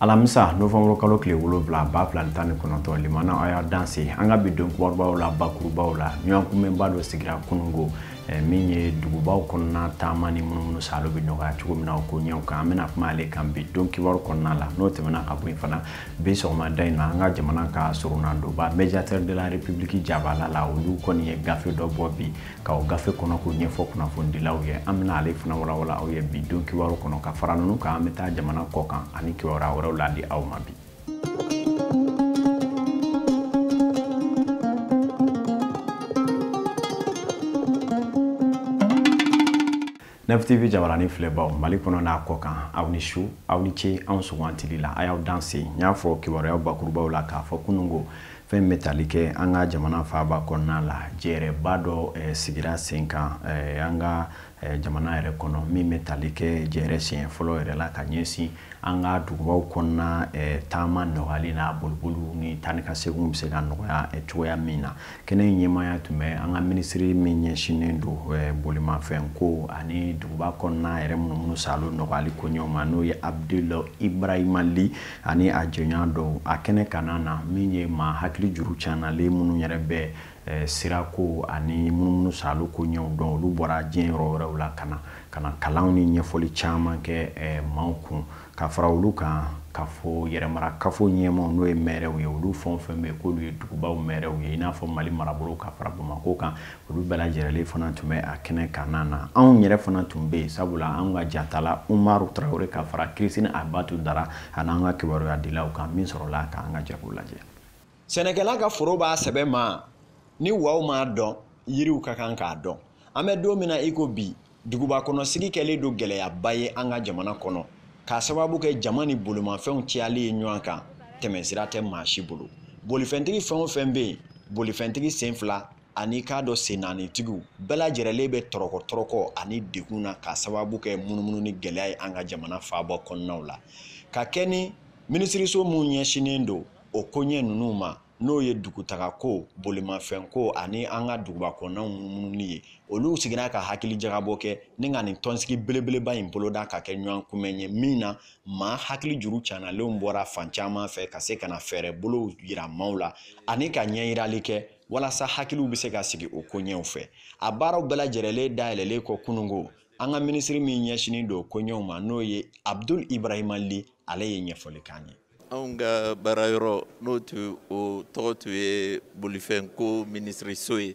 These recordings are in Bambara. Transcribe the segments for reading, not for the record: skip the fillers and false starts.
Alamisa novembre kalo kile 7 2019 limana aya danse anga bidon kubaw la bakurubaw la nyankumba do sigira kunungo min ye dugubaw kɔnɔna taama ni munumunu salo bi nɔgɔya cogo min na ko ɲɛw kan an bɛna kuma ale kan bi don kibaru kɔnɔna la n'o tɛmɛna ka bɔ yen fana bi sɔgɔmada in na an ka jamana ka surunandoba médiateur de la république jabala la olu kɔni ye gafe dɔ bɔ bi ka o gafe kɔnɔ ko ɲɛfɔ kunnafonidilaw ye an bɛna ale fana walawala aw ye bi don kibaru kɔnɔ ka fara ninnu kan an bɛ taa jamana kɔ kan ani kibaruya wɛrɛw ladi aw ma bi. NFTV jabarani filɛbaw Mali kɔnɔ n'a kɔ kan aw ni su aw ni ce anw sugantili la a y'aw danse n y'a fɔ kibaruya bakurubaw la k'a fɔ kunungo fɛn bɛ tali kɛ an ka jamana faaba kɔnɔna la jɛrɛba dɔ sigira sen kan an ka jamana yɛrɛ kɔnɔ min bɛ tali kɛ jɛrɛ siɲɛ fɔlɔ yɛrɛ la ka ɲɛsin an ka dugubaw kɔnɔna taama nɔgɔyali n'a boliboliw ni taa ni ka seginw bɛ se ka nɔgɔya cogoya min na kɛnɛ in ɲɛmaaya tun bɛ an ka minisiri min ɲɛsinnen don bolimafɛn ko ani duguba kɔnɔna yɛrɛ munumunu salo nɔgɔyali ko ɲɛw ma n'o ye Abdul Ibrahima Li ani a jɛɲɔgɔn dɔw a kɛnɛ kanna na min ye maa hakili juru cannalen minnu yɛrɛ bɛ sirako ani munumunu salo ko ɲɛw dɔn olu bɔra diɲɛ yɔrɔ wɛrɛw la ka na kalanw ni ɲɛfɔli caman kɛ maaw kun ka fara olu kan ka fɔ yɛrɛmara kafo ɲɛmaw n'o ye mɛrɛw ye olu fɛn fɛn bɛ k'olu ye dugubaw mɛrɛw ye i n'a fɔ Mali marabolo ka fara Bamakɔ kan olu bɛɛ lajɛlen fana tun bɛ a kɛnɛ kanna na anw yɛrɛ fana tun bɛ yen sabula anw ka jatala Umaru Tarawele ka fara Christine Abatu Dara ani an ka kibaruya dilaw kan min sɔrɔla k'an ka jago lajɛ. Sɛnɛkɛla ka foro b'a sɛbɛn ma ni waw m'a dɔn yiriw ka kan k'a dɔn an bɛ don min na i ko bi duguba kɔnɔ sigi kɛlen don gɛlɛyaba ye an ka jamana kɔnɔ k'a sababu kɛ jama ni bolimafɛnw cayali ye ɲɔgɔn kan tɛmɛsira tɛ maa si bolo bolifɛntigi fɛn o fɛn bɛ yen bolifɛntigi sen fila ani k'a dɔ sen naanitigiw bɛɛ lajɛlen bɛ tɔrɔkɔ ani degun na k'a sababu kɛ munumunu ni gɛlɛya ye an ka jamana faaba kɔnɔnaw la ka kɛ ni minisiriso mun ɲɛsinnen don o koɲɛ ninnu ma n'o ye dugutaga ko bolimafɛn ko ani an ka duguba kɔnɔnaw munumunu ye olu sigira ka hakili jagabɔ kɛ ni ka nin tɔnsigi belebeleba in boloda ka kɛ ɲɔgɔn kunbɛn ye min na maa hakili juru cannalenw bɔra fan caman fɛ ka se ka na fɛɛrɛ bolow yira maaw la ani ka ɲɛ yirali kɛ walasa hakiliw bɛ se ka sigi o koɲɛw fɛ a baaraw bɛɛ lajɛlen dayɛlɛlen kɔ kunungo an ka minisiri min ɲɛsinnen don koɲɛw ma n'o ye Abdul Ibrahima Li ale ye ɲɛfɔli k'an ye. Anw ka baarayɔrɔ n'o o tɔgɔ tun ye bolifɛnko minisiriso ye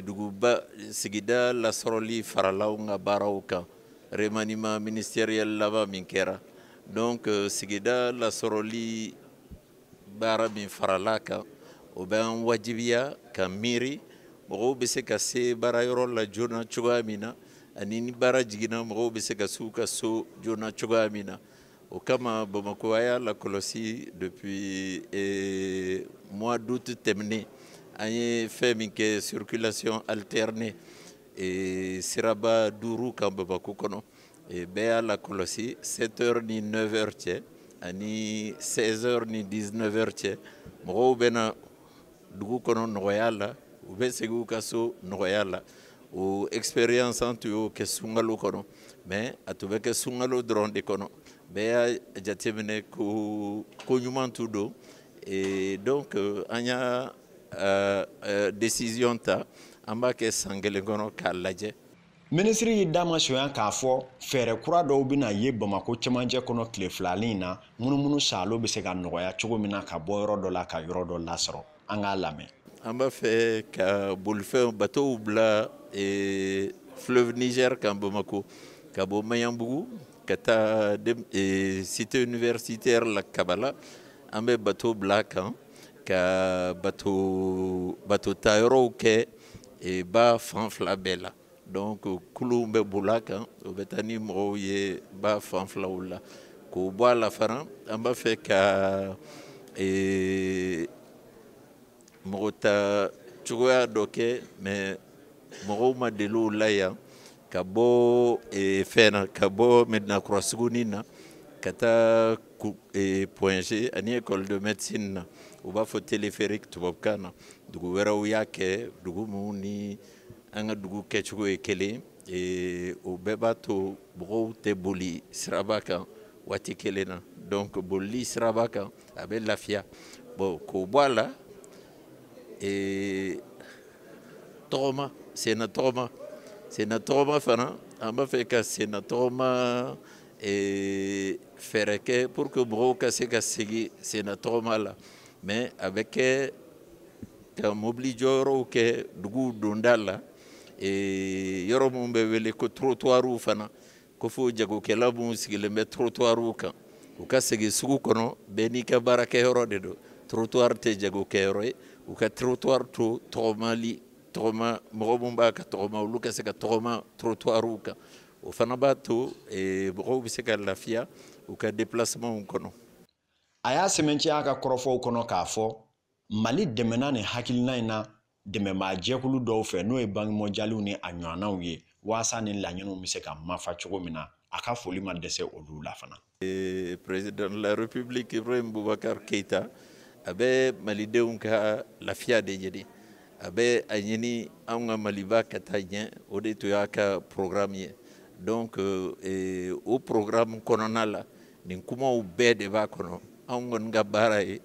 duguba sigida lasɔrɔli farala anw ka baaraw kan remaniement ministériel laban min kɛra donc sigida lasɔrɔli baara min farala kan o bɛ an wajibiya ka miiri mɔgɔw bɛ se ka se baarayɔrɔ la joona cogoya min na ani ni baara jiginna mɔgɔw bɛ se ka s'u ka so joona cogoya min na o kama Bamakɔ a y'a lakɔlɔsi depuis mois d'août tɛmɛnen an ye fɛn min kɛ circulation alternée siraba 5 kan Bamakɔ kɔnɔ bɛɛ y'a lakɔlɔsi 7h ni 9h cɛ ani 16h ni 19h cɛ mɔgɔw bɛ na dugu kɔnɔ nɔgɔya la u bɛ segin u ka so nɔgɔya la o expérience tun y'o kɛ sunkalo kɔnɔ mais a tun bɛ kɛ sunkalo dɔrɔn de kɔnɔ bɛɛ y'a jateminɛ ko ɲuman t'u don donc an y'a décision ta an b'a kɛ san kelen kɔnɔ k'a lajɛ. Minisiri y'i da masoya k'a fɔ fɛɛrɛ kura dɔw bɛna ye Bamakɔ cɛmancɛ kɔnɔ tile filani na munumunu salo bɛ se ka nɔgɔya cogo min na ka bɔ yɔrɔ dɔ la ka yɔrɔ dɔ lasɔrɔ an k'a lamɛn. An b'a fɛ ka bolifɛn bateau bila fleuve Niger kan Bamakɔ ka bɔ Maɲanbugu ka taa cité universitaire la Kabala an bɛ bateau bila kan ka bateau ta yɔrɔw kɛ ba fan fila bɛɛ la donc kuluw bɛ bol'a kan o bɛ taa ni mɔgɔw ye ba fan filaw la k'o bɔ a la fana an b'a fɛ ka mɔgɔ ta cogoya dɔ kɛ mais mɔgɔw ma deli o la yan ka bɔ fɛn na ka bɔ Medina Kɔrɔsuguni na ka taa Point G ani école de médecine na u b'a fɔ téléphérique tubabukan na dugu wɛrɛw y'a kɛ dugu mun ni an ka dugu kɛcogo ye kelen o bɛɛ b'a to mɔgɔw tɛ boli siraba kan waati kelen na donc bolili siraba kan a bɛ lafiya bon k'o bɔ a la tɔgɔma senna tɔgɔma fana an b'a fɛ ka senna tɔgɔma fɛɛrɛ kɛ pour que mɔgɔw ka se ka segin senna tɔgɔma la mais a bɛ kɛ ka mobili jɔyɔrɔw kɛ duguw donda la yɔrɔ mun bɛ wele ko trottoirw fana ko fo jagokɛla mun sigilen bɛ trottoirw kan u ka segin sugu kɔnɔ bɛɛ n'i ka baarakɛyɔrɔ de don trottoir tɛ jagokɛyɔrɔ ye u ka trottoir to tɔgɔma mɔgɔ mun b'a ka tɔgɔma olu ka se ka tɔgɔma trottoirw kan o fana b'a to mɔgɔw bɛ se ka lafiya u ka déplacementw kɔnɔ. A y'a sɛmɛntiya a ka kɔrɔfɔw kɔnɔ k'a fɔ Mali dɛmɛna ni hakilina in na dɛmɛbaa jɛkulu dɔw fɛ n'o ye Banque mondiale ni a ɲɔgɔnnaw ye waasa ni laɲiniw bɛ se ka mafa cogo min na a ka foli ma dɛsɛ olu la fana. Président de la République Ibrahim Boubacar Keïta a bɛ malidenw ka lafiya de ɲini a bɛ a ɲini anw ka Maliba ka taa ɲɛ o de tun y'a ka programme ye donc o programme kɔnɔna la nin kumaw bɛɛ de b'a kɔnɔ anw kɔni ka baara ye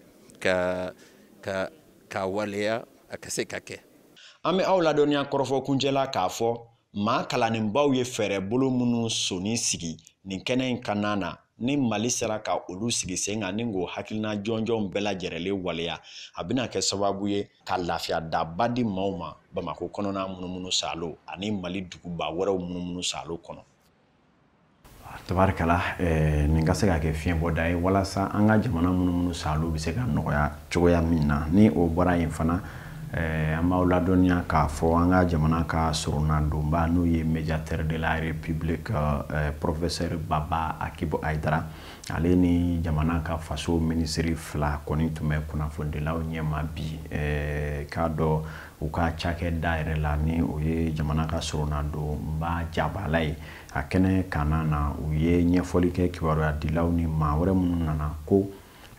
ka waleya a ka se ka kɛ. An bɛ aw ladɔnniya kɔrɔfɔ kuncɛla k'a fɔ maa kalanninbaw ye fɛɛrɛ bolo minnu sonni sigi nin kɛnɛ in kanana na ni Mali sera ka olu sigi sen kan ni k'o hakilina jɔnjɔnw bɛɛ lajɛlen waleya a bɛna kɛ sababu ye ka lafiya daba di maaw ma Bamako kɔnɔna munumunu salo ani Mali duguba wɛrɛw munumunu salo kɔnɔ. Tabarikala nin ka se ka kɛ fiɲɛbɔda ye walasa an ka jamana munumunu salo bɛ se ka nɔgɔya cogoya min na ni o bɔra yen fana an b'aw ladɔnniya k'a fɔ an ka jamana ka surunadonba n'o ye médiateur de la République professeur Baba Akibo Aidara ale ni jamana ka faso ministre fila kɔni tun bɛ kunnafonidilaw ɲɛma bi k'a dɔn u ka cakɛda yɛrɛ la ni o ye jamana ka surunadonba jabala ye a kɛnɛ kanan na u ye ɲɛfɔli kɛ kibaruya dilaw ni maa wɛrɛ minnu nana ko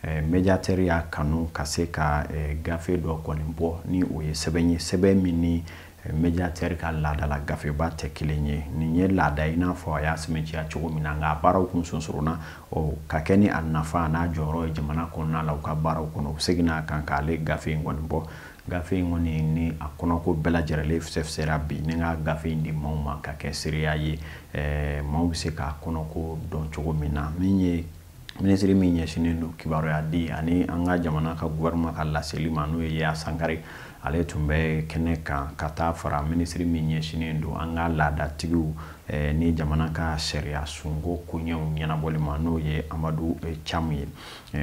médiateur y'a kanu ka se ka gafe dɔ kɔni bɔ ni o ye sɛbɛn ye sɛbɛn min ni médiateur ka laadala gafeba tɛ kelen ye nin ye laada i n'a fɔ a y'a sɛbɛnciya cogo min na nka baaraw kun sonsoronna ka kɛ ni a nafa n'a jɔyɔrɔ ye jamana kɔnɔna la u ka baaraw kɔnɔ u seginna kan k'ale gafe in kɔni bɔ gafe in kɔni ni a kɔnɔko bɛɛ lajɛlen fisɛfisɛra bi ni ka gafe in di maaw ma ka kɛ seereya ye maaw bɛ se k'a kɔnɔko dɔn cogo min na min ye ministre min ɲɛsinnen don kibaruya di ani an ka jamana ka gouvernement ka laseli ma n'o ye Yaya Sankare ale tun bɛ kɛnɛ kan ka taa fara ministre min ɲɛsinnen don an ka laadatigiw ni jamana ka sariya sunko koɲɛw ɲɛnabɔli ma n'o ye Amadu Camu ye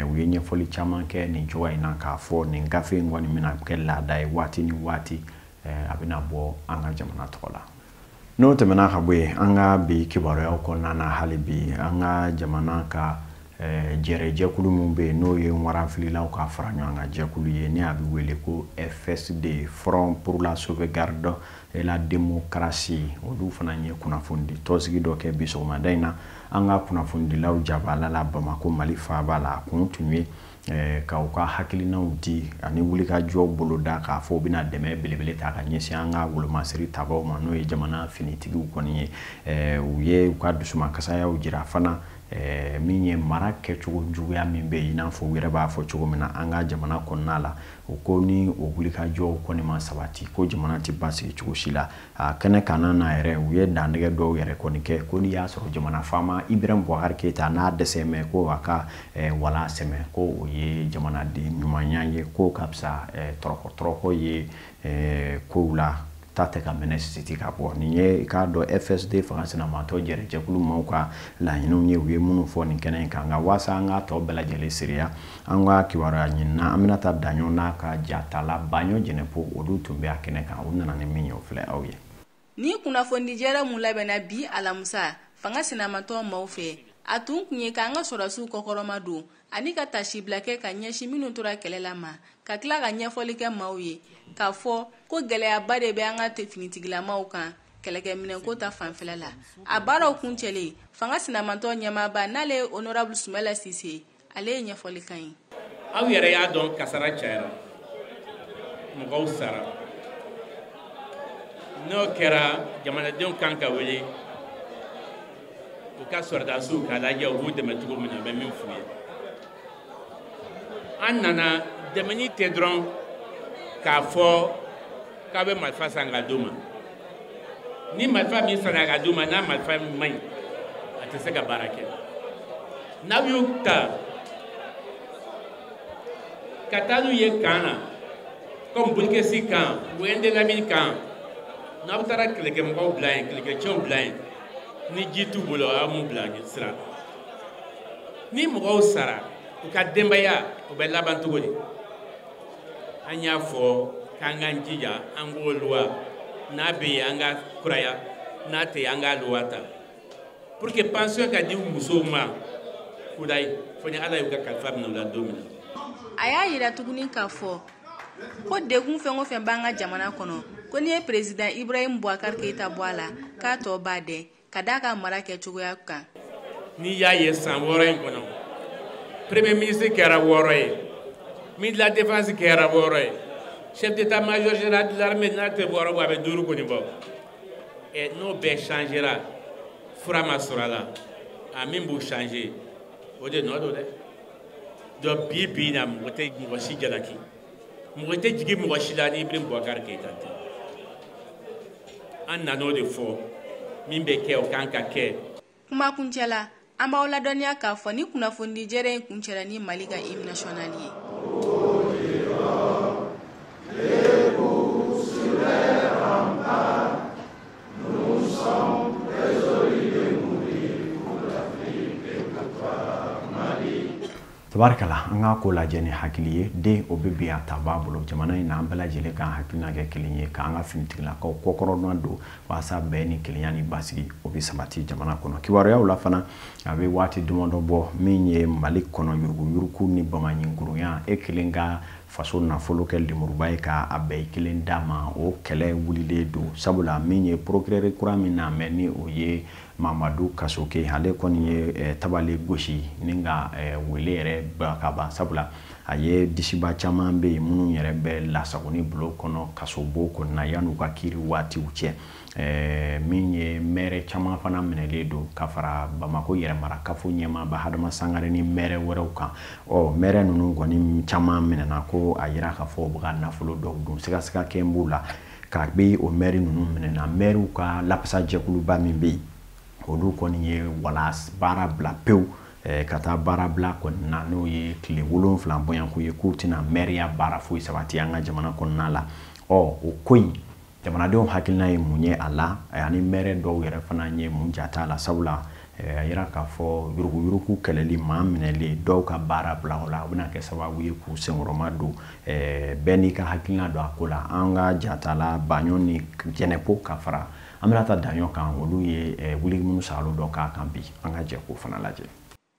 u ye ɲɛfɔli caman kɛ nin cogoya in na k'a fɔ nin gafe in kɔni bɛna kɛ laada ye waati ni waati a bɛna bɔ an ka jamana tɔgɔ la. N'o tɛmɛna ka bɔ yen an ka bi kibaruyaw kɔnɔna na hali bi an ka jamana ka jɛkulu min bɛ yen n'o ye waranfililaw ka fara ɲɔgɔn kan jɛkulu ye ni a bɛ wele ko FSD Front pour la sauvegarde et la démocratie olu fana ye kunnafoni tɔnsigi dɔ kɛ bi sɔgɔmada in na an ka kunnafonidilaw jabala la Bamako Mali faaba la kun tun ye ka u ka hakilinaw di ani wulikajɔw boloda k'a fɔ u bɛna dɛmɛ belebele ta ka ɲɛsin an ka wolomasiri tabaw ma n'o ye jamana finitigiw kɔni ye u ye u ka dusumankasayaw jira fana min ye mara kɛcogo juguya min bɛ yen i n'a fɔ u yɛrɛ b'a fɔ cogo min na an ka jamana kɔnɔna la o ko ni o wulikajɔw kɔni ma sabati ko jamana tɛ basigi cogo si la a kɛnɛ kanan na yɛrɛ u ye dantigɛ dɔw yɛrɛ kɔni kɛ ko n'i y'a sɔrɔ jamana faama Ibrahim Boubacar Keïta n'a dɛsɛ mɛn ko a ka wala sɛmɛ ko o ye jamanaden ɲumanya ye ko ka fisa tɔrɔkɔ ye kow la ta tɛ ka minɛ siti ka bɔ nin ye k'a dɔn FSD fanga sinamatɔ jɛkulu maaw ka laɲiniw ye u ye minnu fɔ nin kɛnɛ in kan nka waasa an ka tɔ bɛɛ lajɛlen seereya an ka kibaruya ɲinina an bɛna taa Daɲɔ n'a ka jatala Baɲɔ Jɛnɛpo olu tun bɛ a kɛnɛ kan u nana ni min ye o filɛ aw ye. Ni kunnafoni jɛra mun labɛnna bi alamisa fanga sinamatɔ maaw fɛ a tun kun ye k'an ka sɔrɔdasiw kɔkɔrɔma don ani ka tasibila kɛ ka ɲɛsin minnu tora kɛlɛ la ma ka tila ka ɲɛfɔli kɛ maaw ye k'a fɔ ko gɛlɛyaba de bɛ an ka finitigilamaw kan kɛlɛkɛminɛnko ta fanfɛla la a baaraw kuncɛlen fanga sinamatɔ ɲɛmaaba n'ale ye honorable Sumala Sise ale ye ɲɛfɔli kan ye. Aw yɛrɛ y'a dɔn kasara cayara mɔgɔw sara n'o kɛra jamanadenw kan ka wele u ka sɔrɔdasiw k'a lajɛ u b'u dɛmɛ cogo min na n bɛ min f'u ye an nana dɛmɛni tɛ dɔrɔn k'a fɔ k'a bɛ marifa san ka d'u ma ni marifa min sanna ka d'u ma n'a marifa man ɲi a tɛ se ka baara kɛ n'aw y'u ta ka taa n'u ye kan na comme Bolikesi kan ou Ndelami kan n'aw taara kɛlɛkɛmɔgɔw bila yen kɛlɛkɛcɛw bila yen ni ji t'u bolo a mun bila sira ni mɔgɔw sara u ka denbaya u bɛ laban cogo di an y'a fɔ k'an k'an jija an k'o luwa n'a bɛ yen an ka kuraya n'a tɛ yen an k'a luwa ta pour que pension ka di musow ma kudayi fo ni Ala y'u ka kalifa minɛ u la don min na. A y'a yira tuguni k'a fɔ ko degun fɛn o fɛn b'an ka jamana kɔnɔ ko ni ye président Ibrahim Boubacar Keita bɔ a la k'a tɔ b'a dɛn ka d'a ka mara kɛcogoya kan. N'i y'a ye san 6 in kɔnɔ premier ministre kɛra 6 ye ministre de la défense kɛra 6 ye chef d'état-major général de l'armée n'a tɛ 6 bɔ a bɛ 5 kɔni bɔ n'o bɛɛ changera fura ma sɔrɔ a la a min b'u changer o de nɔ don dɛ donc bi na mɔgɔ tɛ mɔgɔ si jalaki mɔgɔ tɛ jigi mɔgɔ si la ni Ibrahim Boubacar Keita tɛ an nan'o de fɔ min bɛ kɛ o kan ka kɛ. Kuma kuncɛ la an b'aw ladɔnniya k'a fɔ ni kunnafoni jɛrɛ in kuncɛra ni Mali ka hymne national ye. Tabarikala an ka ko lajɛ ni hakili ye den o bɛ bi a ta b'a bolo jamana in na an bɛɛ lajɛlen ka hakilina kɛ kelen ye k'an ka finitigilakaw kɔkɔrɔdon don walasa bɛɛ ni kelenya ni basigi o bɛ sabati jamana kɔnɔ kibaruyaw la fana a bɛ waati damadɔ bɔ min ye Mali kɔnɔ yuruguyurugu ni bamanangurunya e kelen ka faso nafolo kɛ lemuruba ye k'a bɛɛ kelen d'a ma o kɛlɛ wulilen don sabula min ye procureur kura min na mɛ ni o ye Mamadu Kasoke ale kɔni ye tabale gosi ni ka wele yɛrɛ ba ka ban sabula a ye disiba caman bɛ yen minnu yɛrɛ bɛ lasagoni bulo kɔnɔ kasobo kɔnɔna yan'u ka kiri waatiw cɛ min ye maire caman fana minɛlen don ka fara Bamako yɛrɛmarakafo ɲɛmaaba Hadama Sangare ni maire wɛrɛw kan maire ninnu kɔni caman minɛna ko a yira k'a fɔ u bɛ ka nafolo dɔw dun sigasɛgɛ kɛ b'u la ka bɛ o maire ninnu minɛna maireu ka lapasa jɛkuluba min bɛ yen olu kɔni ye wala baara bila pewu ka taa baara bila kɔni na n'o ye tile 7 bɔɲanko ye k'u tɛna maire baara foyi sabati an ka jamana kɔnɔna la o ko in jamanadenw hakilina ye mun ye a la ani maire dɔw yɛrɛ fana ye mun jata la sabula a yira k'a fɔ yuruguyurugu kɛlɛli maa minɛlen dɔw ka baara bila o la o bɛna kɛ sababu ye k'u senkɔrɔma don bɛɛ n'i ka hakilina don a ko la an ka jata la Baɲɔ ni Jɛnɛpo ka fara an bɛna taa Daɲɔ kan olu ye wuli minnu salo dɔ k'a kan bi an ka jɛ k'o fana lajɛ.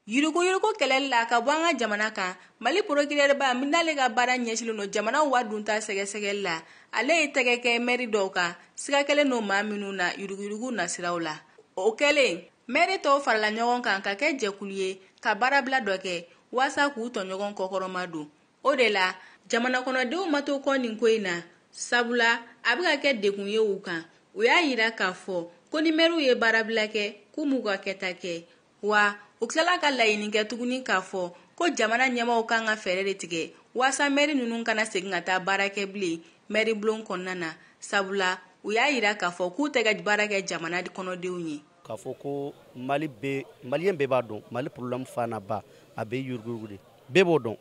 Yuruguyurugu kɛlɛli la ka bɔ an ka jamana kan Mali procureur ba min n'ale ka baara ɲɛsilen don jamana wadunta sɛgɛsɛgɛli la ale ye tɛgɛ kɛ maire dɔw kan siga kɛlen no maa minnu na yuruguyurugu nasiraw la o kɛlen maire tɔw farala ɲɔgɔn kan ka kɛ jɛkulu ye ka baarabila dɔ kɛ waasa k'u tɔɲɔgɔn kɔkɔrɔma don o de la jamana kɔnɔdenw ma to kɔ nin ko in na sabula a bɛ ka kɛ degun ye u kan u y'a yira k'a fɔ ko ni maireu ye baarabila kɛ k'u m'u ka kɛta kɛ wa u tilala ka laɲini kɛ tuguni k'a fɔ ko jamana ɲɛmaaw kan ka fɛɛrɛ de tigɛ waasa maire ninnu kana segin ka taa baara kɛ bilen maire bulon kɔnɔna na sabula u y'a yira k'a fɔ k'u tɛ ka baara kɛ jamana kɔnɔdenw ye k'a fɔ ko maliyɛn bɛɛ b'a dɔn Mali problème fanaba a bɛ yuruguyurugu de bɛɛ b'o dɔn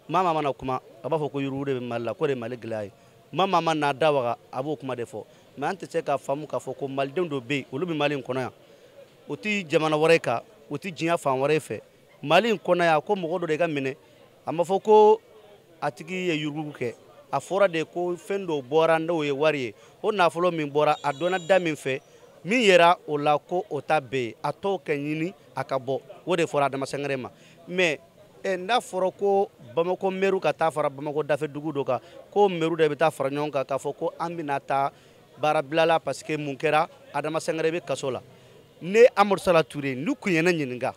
maa mana kuma a b'a fɔ ko yuruguyurugu de bɛ Mali la ko de ye Mali gɛlɛya ye maa n'a da waga a b'o kuma de fɔ mais an tɛ se k'a faamu k'a fɔ ko malidenw dɔ bɛ yen olu bɛ Mali in kɔnɔ yan o tɛ jamana wɛrɛ kan o tɛ diɲɛ fan wɛrɛ fɛ Mali in kɔnɔ yan ko mɔgɔ dɔ de ka minɛ a ma fɔ ko a tigi ye yuruguyurugu kɛ a fɔra de ko fɛn dɔw bɔra n'o ye wari ye o nafolo min bɔra a dɔnna da min fɛ min yera o la ko o ta bɛɛ ye a tɔw ka ɲini a ka bɔ o de fɔra Adama Sangare ma mais n'a fɔra ko Bamako maire ka taa fara Bamako dafɛ dugu dɔ kan ko maire de bɛ taa fara ɲɔgɔn kan k'a fɔ ko an bɛna taa baara bilala parce que mun kɛra Adama Sangare bɛ kaso la ne Amadu Sala Ture n'u kun ye ne ɲininka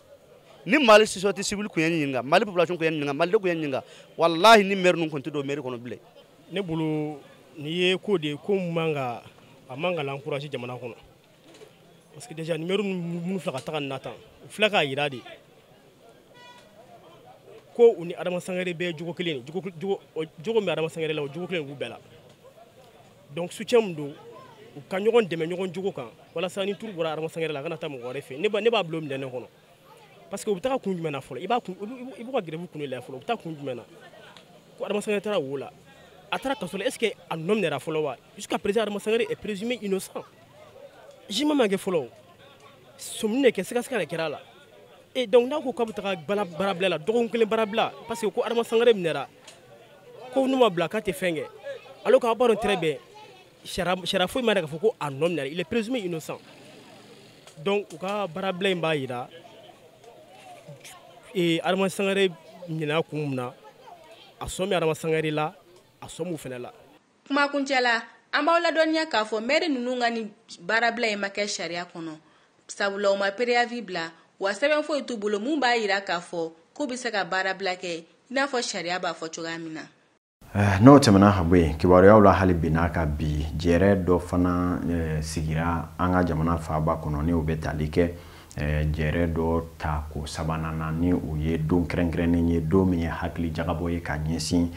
ni Mali société civile kun ye ne ɲininka Mali population kun ye ne ɲininka Malidenw kun ye ne ɲininka wallahi ni maire ninnu kun tɛ don maire kɔnɔ bilen. Ne bolo ni ye ko de ko man ka l'encourager jamana kɔnɔ parce que déjà numéro mun fila ka taga natan fila ka yira de ko uni Adama Sangare be jogo kelen jogo mi Adama Sangare la jogo kelen bu bela donc soutien do u ka ɲɔgɔn dɛmɛ ɲɔgɔn jogo kan walasa ni turu bɔra Adama Sangare la kana taa mɔgɔ wɛrɛ fɛ ne b'a bulon minɛ ne kɔnɔ parce que u bɛ taga kun jumɛn na fɔlɔ i b'u ka grève kun la fɔlɔ u bɛ taa kun jumɛn na ko Adama Sangare taara wo la a taara kaso la est ce que a nominera fɔlɔ wa jusqu'à présent Adama Sangare est présumé innocent jima ma kɛ fɔlɔ somni ne kɛ sɛgɛsɛgɛ de kɛra la et donc n'a ko k'a bɛ taga baara bila la dɔgɔkun kelen baara bila parce que ko Adama Sangare minɛra ko n'u ma bila k'a tɛ fɛn kɛ alors k'a b'a dɔn très bien sariya foyi ma yɛrɛ k'a fɔ ko a nominera il est présumé innocent donc u ka baara bila in b'a yira Adama Sangare ɲinɛ kun mun na a sɔn bɛ Adama Sangare la a sɔn m'u fɛnɛ la kuma kuncɛ la an b'aw ladɔnniya k'a fɔ maire ninnu ka ni baarabila in ma kɛ sariya kɔnɔ sabula u ma préavis bila wa sɛbɛn foyi t'u bolo mun b'a yira k'a fɔ k'u bɛ se ka baarabila kɛ i n'a fɔ sariya b'a fɔ cogoya min na n'o tɛmɛna ka bɔ yen kibaruyaw la hali bi n'a ka bi jɛrɛ dɔ fana sigira an ka jamana faaba kɔnɔ ni o bɛ tali kɛ jɛrɛ dɔ ta ko sabanan ni o ye don kɛrɛnkɛrɛnnen ye don min ye hakili jagabɔ ye ka ɲɛsin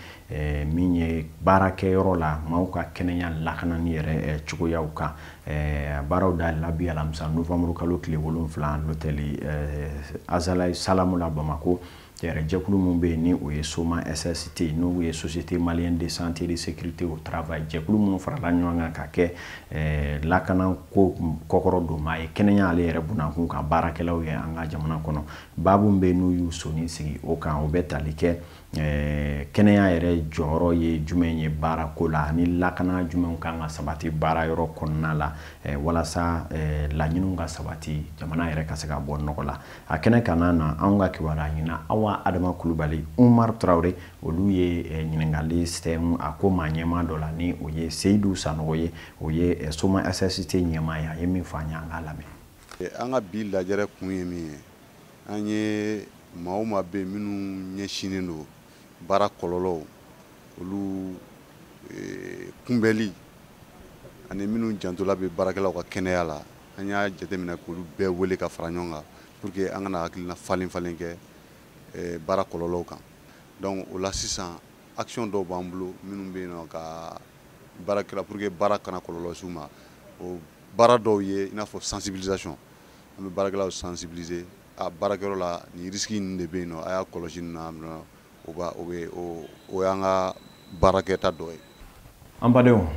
min ye baarakɛyɔrɔ la maaw ka kɛnɛya lakanani yɛrɛ cogoyaw kan baaraw da labi alamisa novembre kalo tile 7 l'hôtel Azalaï Salamu la Bamako jɛkulu mun bɛ ni o ye Soma SST n'o ye Société Malienne de Santé et de Sécurité au Travail jɛkulu mun farala ɲɔgɔn kan ka kɛ lakana ko kɔkɔrɔ don maa ye kɛnɛya ale yɛrɛ bunakun ka baarakɛlaw ye an ka jamana kɔnɔ babu bɛ n'u y'u soni sigi o kan o bɛ tali kɛ kɛnɛya yɛrɛ jɔyɔrɔ ye jumɛn ye baarako la ni lakana jumɛn kan ka sabati baara yɔrɔ kɔnɔna la walasa laɲiniw ka sabati jamana yɛrɛ ka se ka bɔ nɔgɔ la a kɛnɛ kana na anw ka kibaruya ɲina Awa Adama Kulubali Umar Traoré olu ye ɲininkali sɛm a ko maa ɲɛma dɔ la ni o ye Seydou Sanogo ye o ye Soma SST ɲɛma ye a ye min fɔ an ye an k'a lamɛn an ka bi lajɛrɛ kun ye min ye an ye maa o maa bɛ minnu ɲɛsinnen don baara kɔlɔlɔw olu kunbɛli ani minnu jantola bɛ baarakɛlaw ka kɛnɛya la an y'a jateminɛ k'olu bɛɛ wele ka fara ɲɔgɔn kan pour que an kana hakilina falen kɛ baara kɔlɔlɔw kan donc o la sisan action dɔw b'an bolo minnu bɛ yen nɔ ka baarakɛla pour que baara kana kɔlɔlɔ s'u ma o baara dɔw ye i n'a fɔ sensibilisation an bɛ baarakɛlaw sensibiliser a baarakɛyɔrɔ la ni risque ninnu de bɛ yen nɔ a y'a kɔlɔsi nin na o y'an ka baarakɛta dɔ ye an badenw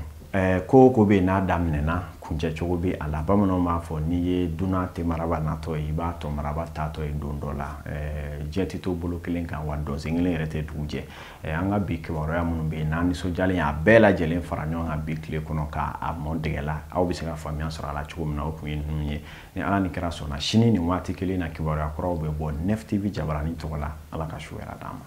ko ko bɛ n'a daminɛna kuncɛ cogo bɛ a la bamananw b'a fɔ n'i ye dunan tɛ maraba natɔ ye i b'a tɔ maraba taatɔ ye don dɔ la diɲɛ tɛ to bolo kelen kan wa dɔnsen kelen yɛrɛ tɛ dugu jɛ an ka bi kibaruya minnu bɛ yen n'an nisɔndiyalen a bɛɛ lajɛlen fara ɲɔgɔn kan bi tile kɔnɔ k'a mɔ dɛgɛ la aw bɛ se ka faamuya sɔrɔ a la cogo min na o tun ye ninnu ye ni ala ni kɛra sɔnna sini nin waati kelen na kibaruya kɔrɔw bɛ bɔ Nef TV Jabaranin tɔgɔ la ala ka su hɛrɛ d'an ma